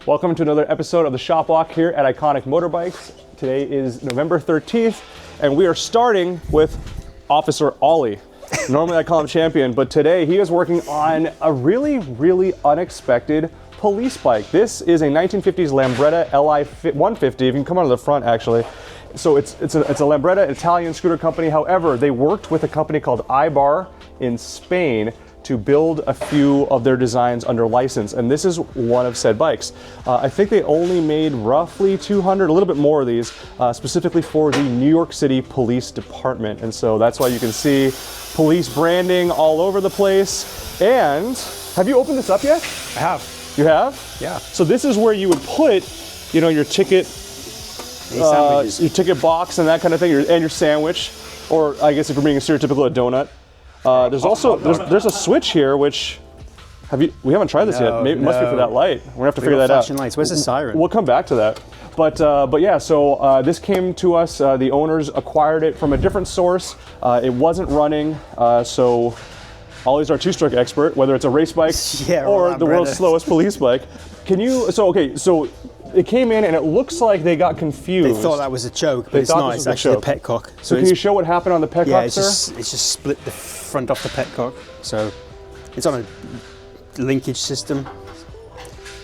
Welcome to another episode of the Shop Walk here at Iconic Motorbikes. Today is November 13th, and we are starting with Officer Ollie. Normally I call him Champion, but today he is working on a really unexpected police bike. This is a 1950s Lambretta Li 150. You can come out of the front actually. So it's a Lambretta Italian scooter company. However, they worked with a company called Ibar in Spain to build a few of their designs under license, and this is one of said bikes. I think they only made roughly 200, a little bit more of these, specifically for the New York City Police Department, and so that's why you can see police branding all over the place. And have you opened this up yet? I have. You have? Yeah. So this is where you would put, you know, your ticket, your ticket box and that kind of thing, and your sandwich, or I guess if you're being stereotypical, a donut. There's also there's a switch here, which we haven't tried this yet. Maybe it must be for that light. We're gonna have to figure that out. Flashing lights. Where's the siren? We'll come back to that. But yeah, so this came to us. The owners acquired it from a different source. It wasn't running, so Ollie's our two-stroke expert, whether it's a race bike or the world's slowest police bike. Can you? So it came in and it looks like they got confused. They thought that was a choke, but it's not. It's actually a petcock. So can you show what happened on the petcock, sir? It's just split the front off the petcock. So it's on a linkage system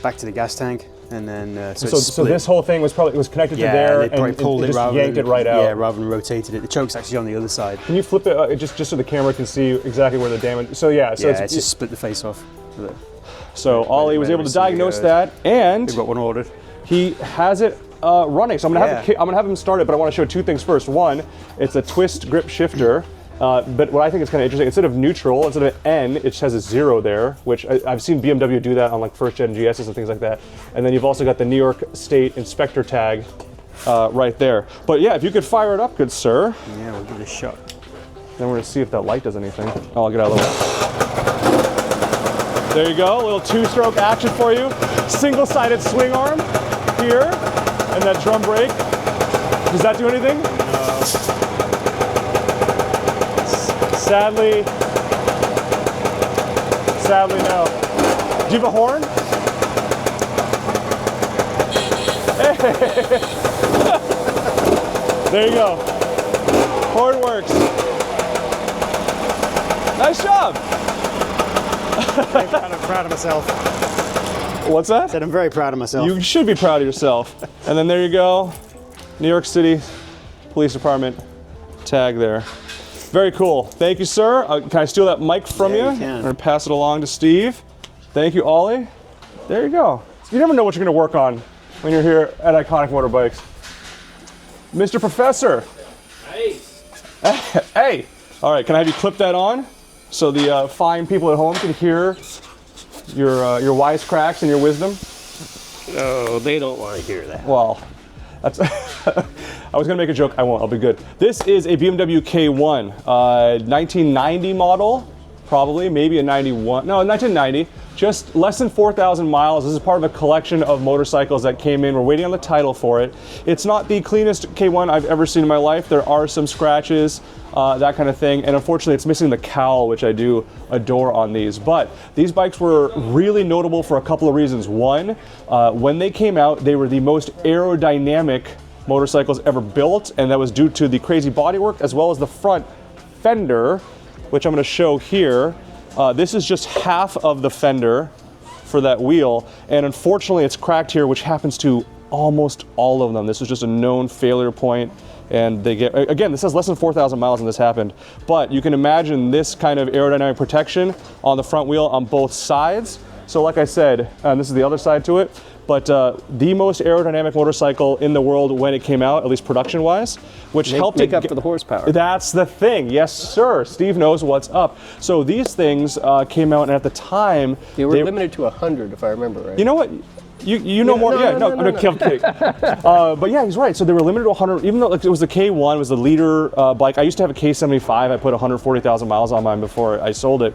back to the gas tank, and then so this whole thing was connected to there, and they pulled it, just yanked it right out. Yeah, rather than rotated it. The choke's actually on the other side. Can you flip it just so the camera can see exactly where the damage? So yeah, it's just split the face off. So Ollie was able to diagnose that, and we've got one ordered. He has it running, so I'm gonna have him start it, but I want to show two things first. One, it's a twist grip shifter, but what I think is kind of interesting, instead of neutral, instead of an N, it just has a 0 there, which I've seen BMW do that on like first gen GSs and things like that. And then you've also got the New York State Inspector tag right there. But yeah, if you could fire it up, good sir. Yeah, we'll give it a shot. Then we're gonna see if that light does anything. Oh, I'll get out of the way. There you go, a little two-stroke action for you. Single-sided swing arm here, and that drum brake. Does that do anything? No. Sadly, no. Do you have a horn? Hey. There you go. Horn works. Nice job. I'm proud of myself. What's that? I said I'm very proud of myself. You should be proud of yourself. And then there you go, New York City Police Department tag there. Very cool. Thank you, sir. Can I steal that mic from you? You can. I'm gonna pass it along to Steve. Thank you, Ollie. There you go. You never know what you're gonna work on when you're here at Iconic Motorbikes. Mr. Professor. Hey. Hey. All right, can I have you clip that on so the fine people at home can hear your wisecracks and your wisdom? No, they don't want to hear that. Well, that's. I was gonna make a joke. I won't. I'll be good. This is a BMW K1, 1990 model, probably, maybe a 91. No, 1990. Just less than 4,000 miles. This is part of a collection of motorcycles that came in. We're waiting on the title for it. It's not the cleanest K1 I've ever seen in my life. There are some scratches, that kind of thing. And unfortunately, it's missing the cowl, which I do adore on these. But these bikes were really notable for a couple of reasons. One, when they came out, they were the most aerodynamic motorcycles ever built, and that was due to the crazy bodywork as well as the front fender, which I'm going to show here. This is just half of the fender for that wheel, and unfortunately it's cracked here, which happens to almost all of them. This is just a known failure point, and they get, again, this has less than 4,000 miles and this happened, but you can imagine this kind of aerodynamic protection on the front wheel on both sides. So like I said, and this is the other side to it, but the most aerodynamic motorcycle in the world when it came out, at least production-wise, which helped make up for the horsepower. That's the thing, yes sir. Steve knows what's up. So these things came out, and at the time they were limited to 100, if I remember right. You know what? You know more. I'm gonna kill Kate. But yeah, he's right. So they were limited to 100, even though like, it was the K1, was the leader bike. I used to have a K75. I put 140,000 miles on mine before I sold it.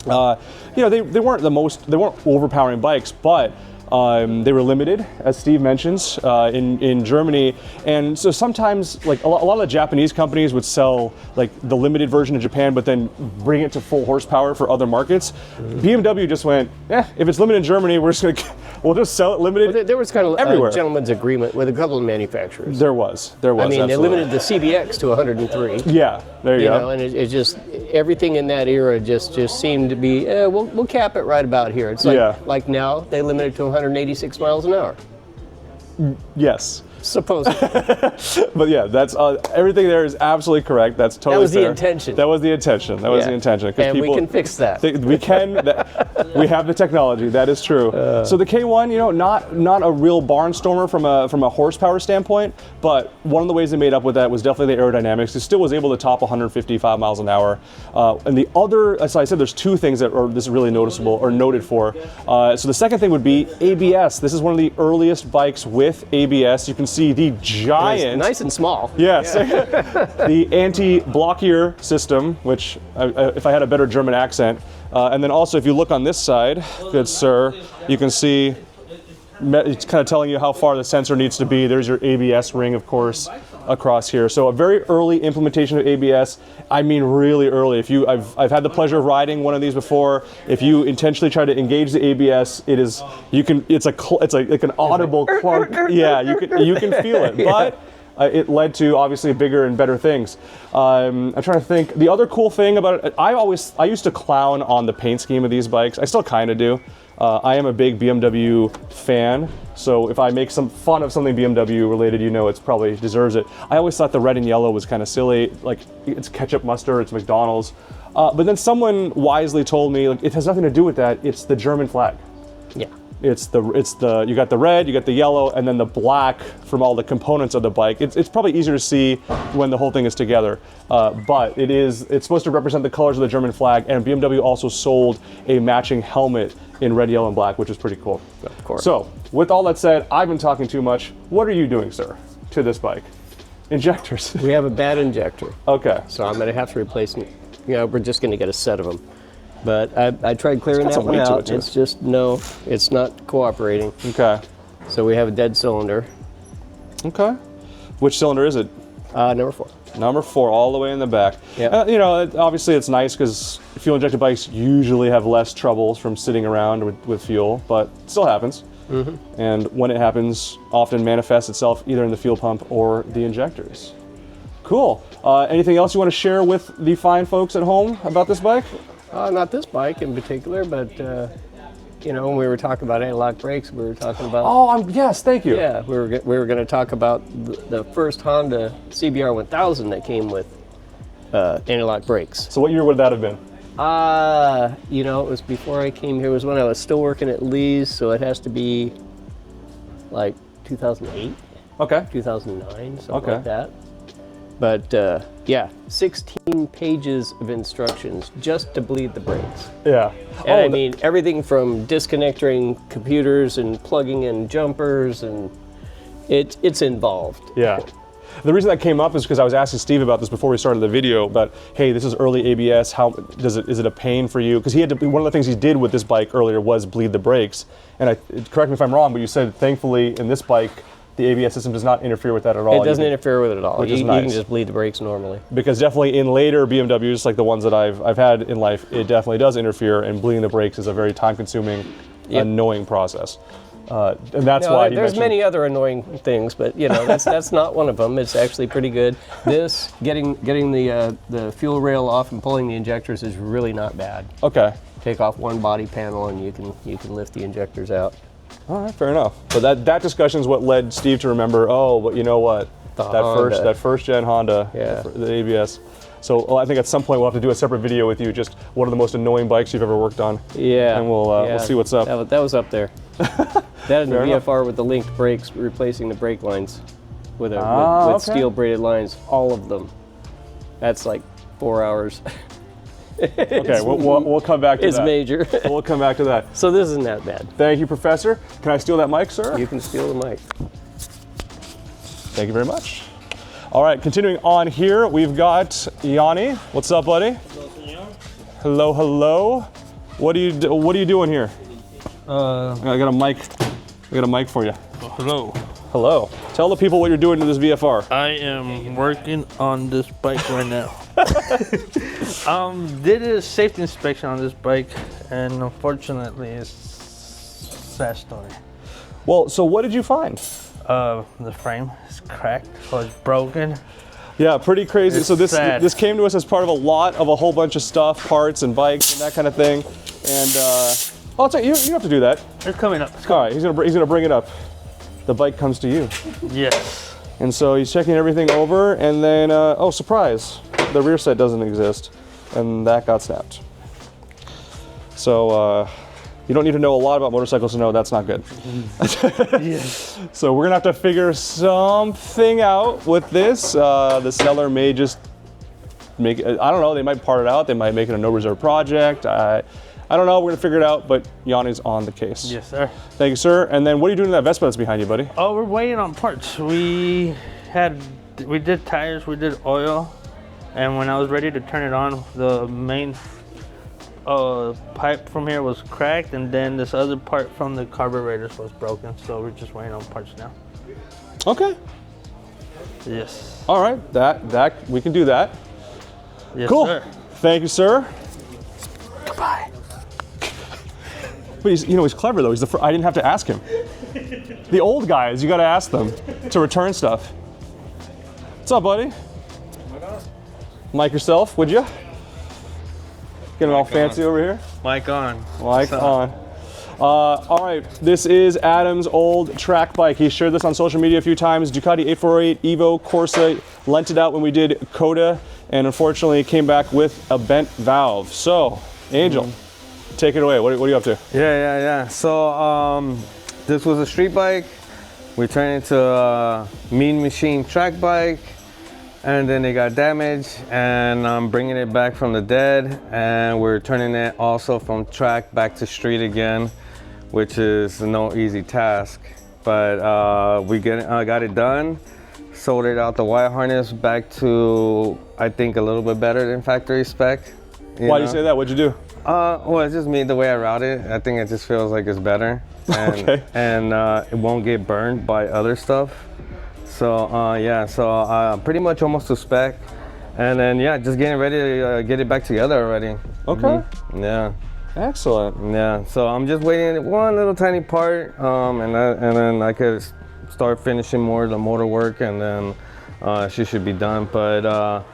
You know, they weren't they weren't overpowering bikes, but they were limited, as Steve mentions, in Germany, and so sometimes like a lot of the Japanese companies would sell like the limited version in Japan, but then bring it to full horsepower for other markets. BMW just went, if it's limited in Germany, we're just gonna we'll just sell it limited. There was kind of everywhere. a gentleman's agreement with a couple of manufacturers. There was. I mean, they absolutely. limited the CBX to 103. Yeah, there you go. know, and it just everything in that era just seemed to be. We'll cap it right about here. It's like now they limit it to 186 miles an hour. Yes. Supposedly. But yeah, that's everything there is absolutely correct. That's totally That was fair. the intention. That was the intention. That was the intention. 'Cause And people, we can fix that. we can. We have the technology. That is true. So the K1, not a real barnstormer from a horsepower standpoint, but one of the ways they made up with that was definitely the aerodynamics. It still was able to top 155 miles an hour. And the other, as I said, there's two things that are this is really noticeable or noted for. So the second thing would be ABS. This is one of the earliest bikes with ABS. You can see the giant, Nice and small. yes, the anti-blockier system, which if I had a better German accent, and then also if you look on this side, good sir, you can see it's kind of telling you how far the sensor needs to be. There's your ABS ring, of course, across here. So a very early implementation of ABS. I mean, really early. I've had the pleasure of riding one of these before. If you intentionally try to engage the ABS, it's like an audible clunk. Yeah, you can feel it, but. It led to obviously bigger and better things. I'm trying to think. The other cool thing about it, I used to clown on the paint scheme of these bikes. I still kind of do. I am a big BMW fan, so if I make some fun of something BMW related, it probably deserves it. I always thought the red and yellow was kind of silly, like it's ketchup mustard, it's McDonald's. But then someone wisely told me, like, it has nothing to do with that. It's the German flag. Yeah. It's the you got the red, you got the yellow, and then the black from all the components of the bike. It's probably easier to see when the whole thing is together, but it's supposed to represent the colors of the German flag. And BMW also sold a matching helmet in red, yellow, and black, which is pretty cool. Of course. So, with all that said, I've been talking too much. What are you doing, sir, to this bike? Injectors. We have a bad injector, Okay. so I'm going to have to replace it. We're just going to get a set of them. But I tried clearing It's got that some one weight to out. it, too. It's just it's not cooperating. Okay. So we have a dead cylinder. Okay. Which cylinder is it? Number 4. Number 4, all the way in the back. Yep. Obviously it's nice because fuel-injected bikes usually have less troubles from sitting around with fuel, but it still happens. Mm-hmm. And when it happens, often manifests itself either in the fuel pump or the injectors. Cool. Anything else you want to share with the fine folks at home about this bike? Not this bike in particular, but when we were talking about anti-lock brakes, we were talking about. Oh, yes, thank you. Yeah, we were going to talk about the first Honda CBR 1000 that came with anti-lock brakes. So what year would that have been? It was before I came here. It was when I was still working at Lee's, so it has to be like 2008, Okay. 2009, something Okay. like that. But 16 pages of instructions just to bleed the brakes. Yeah. And I mean, everything from disconnecting computers and plugging in jumpers, and it's involved. Yeah. The reason that came up is because I was asking Steve about this before we started the video, but hey, this is early ABS. How is it a pain for you? Because one of the things he did with this bike earlier was bleed the brakes. And correct me if I'm wrong, but you said thankfully in this bike, the ABS system does not interfere with that at all. It doesn't interfere with it at all. Which You is can nice. just bleed the brakes normally. Because definitely in later BMWs, like the ones that I've had in life, it definitely does interfere, and bleeding the brakes is a very time-consuming, annoying process. And that's why you there's mentioned- many other annoying things, but that's not one of them. It's actually pretty good. This getting the fuel rail off and pulling the injectors is really not bad. Okay. Take off one body panel and you can lift the injectors out. All right, fair enough. But that discussion is what led Steve to remember. Oh, but you know what? That first gen Honda, the ABS. So I think at some point we'll have to do a separate video with you, just what are the most annoying bikes you've ever worked on. Yeah. And we'll see what's up. That was up there. That and the Fair enough. VFR with the linked brakes, replacing the brake lines with okay. steel braided lines, all of them. That's like 4 hours. Okay, we'll come back to that. It's major. We'll come back to that. So this isn't that bad. Thank you, Professor. Can I steal that mic, sir? You can steal the mic. Thank you very much. All right, continuing on here, we've got Yanni. What's up, buddy? Hello, hello. What are you doing here? I got a mic. I got a mic for you. Hello. Hello. Tell the people what you're doing to this VFR. I am working on this bike right now. Did a safety inspection on this bike, and unfortunately, it's sad story. Well, so what did you find? The frame is cracked, so it's broken. Yeah, pretty crazy. It's so this sad. this came to us as part of a lot of a whole bunch of stuff, parts and bikes and that kind of thing. And oh, it's like, you don't have to do that. It's coming up. All right, he's gonna bring it up. The bike comes to you. Yes. And so he's checking everything over, and then oh, surprise, the rear set doesn't exist, and that got snapped. So you don't need to know a lot about motorcycles to know that's not good. Yes. So we're gonna have to figure something out with this. The seller may just make it, I don't know, they might part it out, they might make it a no reserve project. I don't know, we're gonna figure it out, but Yanni's on the case. Yes, sir. Thank you, sir. And then what are you doing to that Vespa that's behind you, buddy? Oh, we're waiting on parts. We did tires, we did oil, and when I was ready to turn it on, the main pipe from here was cracked, and then this other part from the carburetors was broken. So we're just waiting on parts now. Okay. Yes. All right, that we can do that. Yes, Cool. sir. Thank you, sir. Goodbye. But he's clever though. I didn't have to ask him. The old guys, you got to ask them to return stuff. What's up, buddy? Mic yourself, would you? Getting all fancy over here. Mic on. Mic on. All right, this is Adam's old track bike. He shared this on social media a few times. Ducati 848 Evo Corsa, lent it out when we did Coda, and unfortunately came back with a bent valve. So, Angel, take it away. What are you up to? Yeah. So this was a street bike. We turned it into a Mean Machine track bike, and then it got damaged, and I'm bringing it back from the dead, and we're turning it also from track back to street again, which is no easy task. But we got it done, sold it out the wire harness back to, I think, a little bit better than factory spec. Why do you say that? What'd you do? Well, it's just me, the way I route it. I think it just feels like it's better. And, Okay. And it won't get burned by other stuff. So, yeah, so pretty much almost to spec. And then, yeah, just getting ready to get it back together already. Okay. Yeah. Excellent. Yeah, so I'm just waiting one little tiny part, and then I could start finishing more of the motor work, and then she should be done. But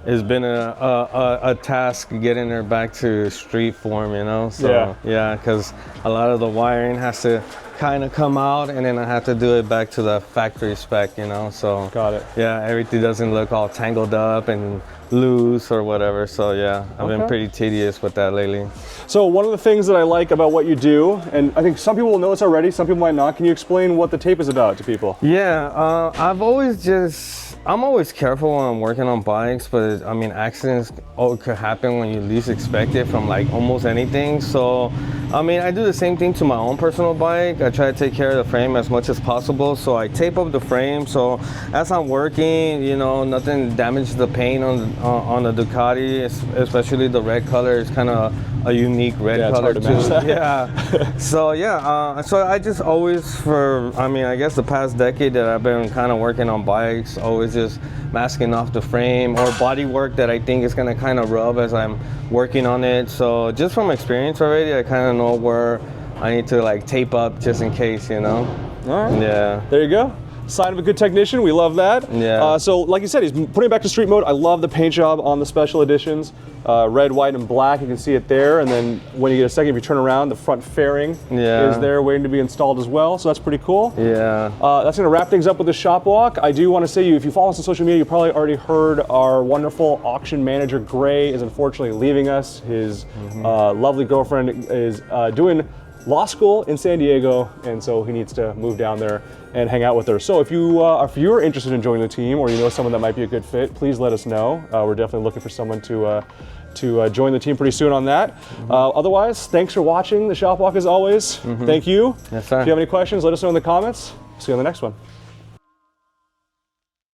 it's been a task getting her back to street form, you know? So, yeah, because a lot of the wiring has to kind of come out, and then I have to do it back to the factory spec, you know? So, Got it. yeah, everything doesn't look all tangled up and loose or whatever. So, yeah, I've been pretty tedious with that lately. So one of the things that I like about what you do, and I think some people will know this already, some people might not, can you explain what the tape is about to people? Yeah, I'm always careful when I'm working on bikes, but I mean, accidents could happen when you least expect it from like almost anything. So, I mean, I do the same thing to my own personal bike. I try to take care of the frame as much as possible. So I tape up the frame. So as I'm working, you know, nothing damages the paint on the Ducati, especially the red color is kind of a unique red color it's hard to match too. that. Yeah. So yeah, so I just always I guess the past decade that I've been kind of working on bikes, always just masking off the frame or body work that I think is gonna kind of rub as I'm working on it. So just from experience already, I kind of know where I need to like tape up just in case, you know? All right. Yeah. There you go. Sign of a good technician. We love that. Yeah. So like you said, he's putting it back to street mode. I love the paint job on the special editions. Red, white, and black. You can see it there. And then when you get a second, if you turn around, the front fairing is there waiting to be installed as well. So that's pretty cool. Yeah. That's going to wrap things up with the shop walk. I do want to say, if you follow us on social media, you probably already heard our wonderful auction manager, Gray, is unfortunately leaving us. His lovely girlfriend is doing law school in San Diego, and so he needs to move down there and hang out with her. So if you're interested in joining the team, or you know someone that might be a good fit, please let us know. We're definitely looking for someone to join the team pretty soon on that. Otherwise, thanks for watching the shop walk as always. Thank you. Yes, sir. If you have any questions, let us know in the comments. See you on the next one.